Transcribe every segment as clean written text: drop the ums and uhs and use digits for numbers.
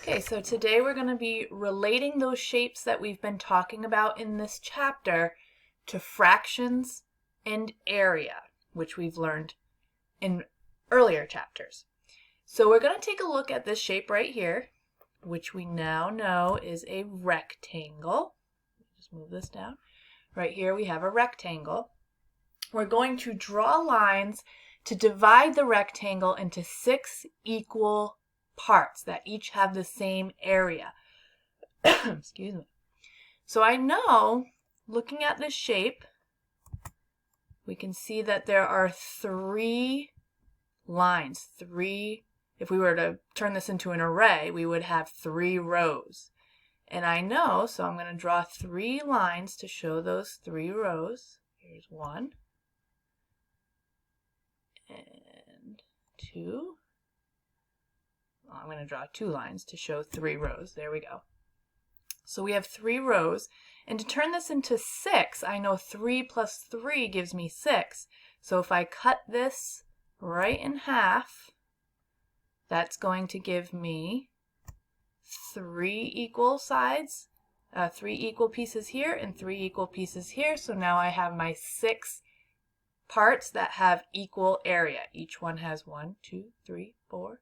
Okay, so today we're going to be relating those shapes that we've been talking about in this chapter to fractions and area, which we've learned in earlier chapters. So we're going to take a look at this shape right here, which we now know is a rectangle. Just move this down. Right here we have a rectangle. We're going to draw lines to divide the rectangle into 6 equal parts that each have the same area. Excuse me. So I know, looking at this shape, we can see that there are 3 lines. If we were to turn this into an array, we would have 3 rows. And I know, so I'm going to draw 3 lines to show those 3 rows. Here's 1 and 2. I'm going to draw 2 lines to show 3 rows. There we go. So we have 3 rows. And to turn this into 6, I know 3 plus 3 gives me 6. So if I cut this right in half, that's going to give me 3 equal sides, 3 equal pieces here and 3 equal pieces here. So now I have my 6 parts that have equal area. Each one has 1, 2, 3, 4.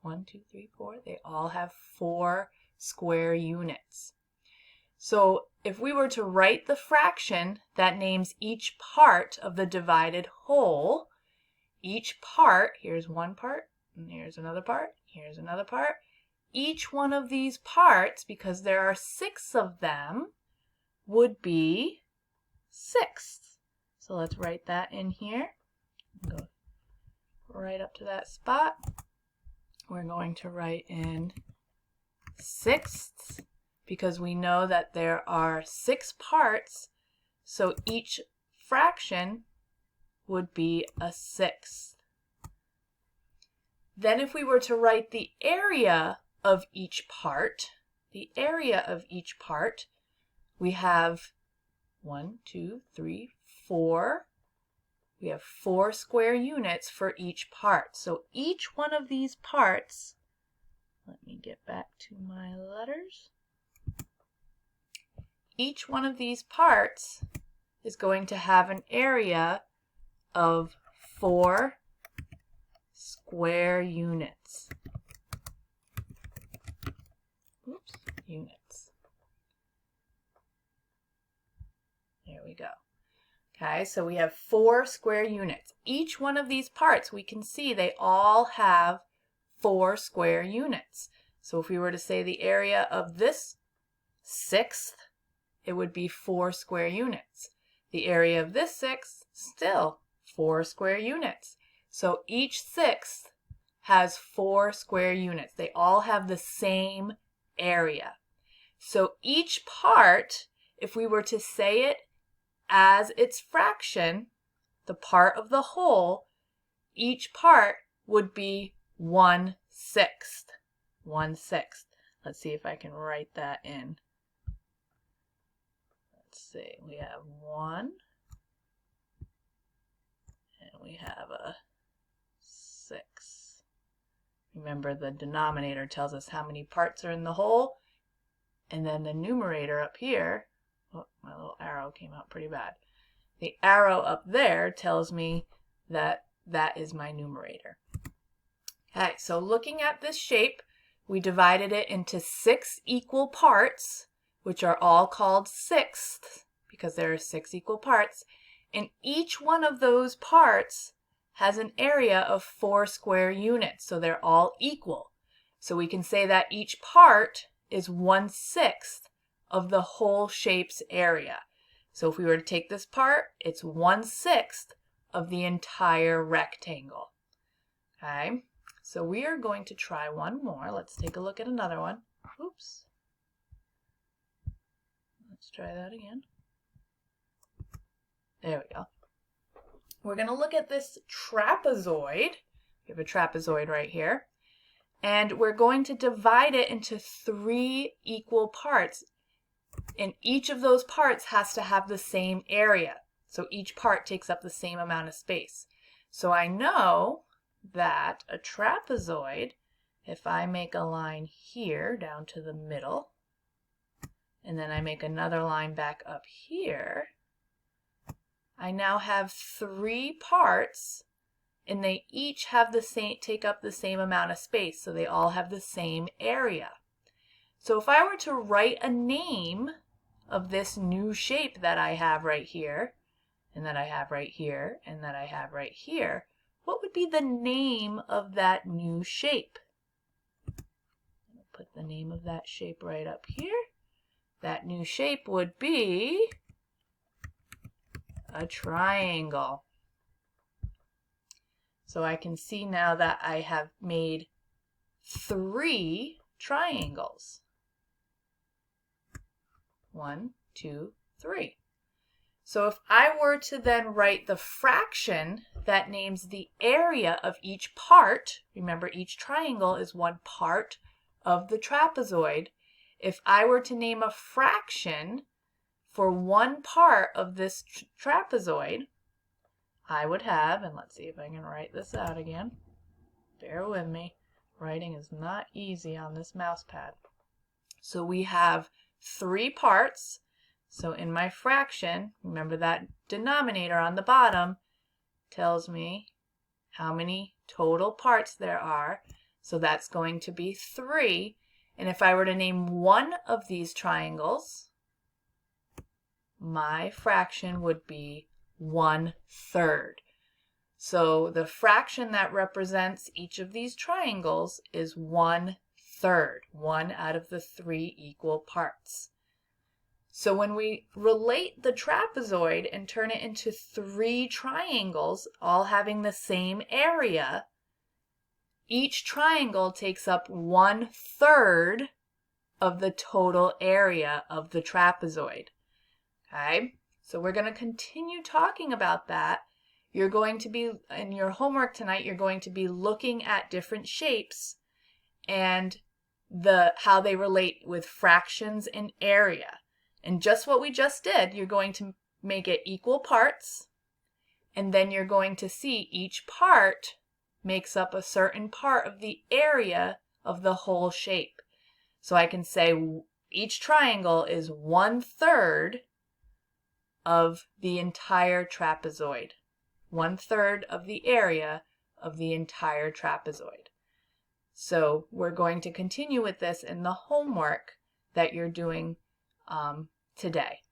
1, 2, 3, 4. They all have 4 square units. So if we were to write the fraction that names each part of the divided whole, each part, here's one part, and here's another part, here's another part. Each one of these parts, because there are 6 of them, would be 6. So let's write that in here. Go right up to that spot. We're going to write in 6ths because we know that there are 6 parts, so each fraction would be a 1/6. Then if we were to write the area of each part, we have 1, 2, 3, 4. We have 4 square units for each part. So each one of these parts, let me get back to my letters. Each one of these parts is going to have an area of 4 square units. Oops, units. There we go. Okay, so we have 4 square units. Each one of these parts, we can see they all have 4 square units. So if we were to say the area of this 6th, it would be 4 square units. The area of this 6th, still 4 square units. So each 6th has 4 square units. They all have the same area. So each part, if we were to say it as its fraction, the part of the whole, each part would be 1/6. 1/6. Let's see if I can write that in. Let's see, we have 1 and we have a 6. Remember, the denominator tells us how many parts are in the whole, and then the numerator up here, oh, my little arrow came out pretty bad. The arrow up there tells me that that is my numerator. Okay, so looking at this shape, we divided it into 6 equal parts, which are all called 6ths because there are 6 equal parts, and each one of those parts has an area of 4 square units, so they're all equal. So we can say that each part is 1/6 of the whole shape's area. So if we were to take this part, it's 1/6 of the entire rectangle. Okay, so we are going to try one more. Let's take a look at another one. Oops. Let's try that again. There we go. We're going to look at this trapezoid. We have a trapezoid right here. And we're going to divide it into 3 equal parts. And each of those parts has to have the same area. So each part takes up the same amount of space. So I know that a trapezoid if I make a line here down to the middle, and then I make another line back up here, I now have 3 parts, and they each have the same, take up the same amount of space, so they all have the same area. So if I were to write a name of this new shape that I have right here, and that I have right here, and that I have right here, what would be the name of that new shape? I'll put the name of that shape right up here. That new shape would be a triangle. So I can see now that I have made 3 triangles. 1, 2, 3. So if I were to then write the fraction that names the area of each part, remember each triangle is one part of the trapezoid. If I were to name a fraction for one part of this trapezoid, I would have, and let's see if I can write this out again. Bear with me. Writing is not easy on this mouse pad. So we have 3 parts. So in my fraction, remember that denominator on the bottom tells me how many total parts there are. So that's going to be 3. And if I were to name one of these triangles, my fraction would be 1/3. So the fraction that represents each of these triangles is 1/3, 1 out of the 3 equal parts. So when we relate the trapezoid and turn it into 3 triangles, all having the same area, each triangle takes up 1/3 of the total area of the trapezoid. Okay, so we're going to continue talking about that. You're going to be, in your homework tonight, you're going to be looking at different shapes and how they relate with fractions and area. And just what we just did, you're going to make it equal parts, and then you're going to see each part makes up a certain part of the area of the whole shape. So I can say each triangle is 1/3 of the entire trapezoid. 1/3 of the area of the entire trapezoid. So we're going to continue with this in the homework that you're doing today.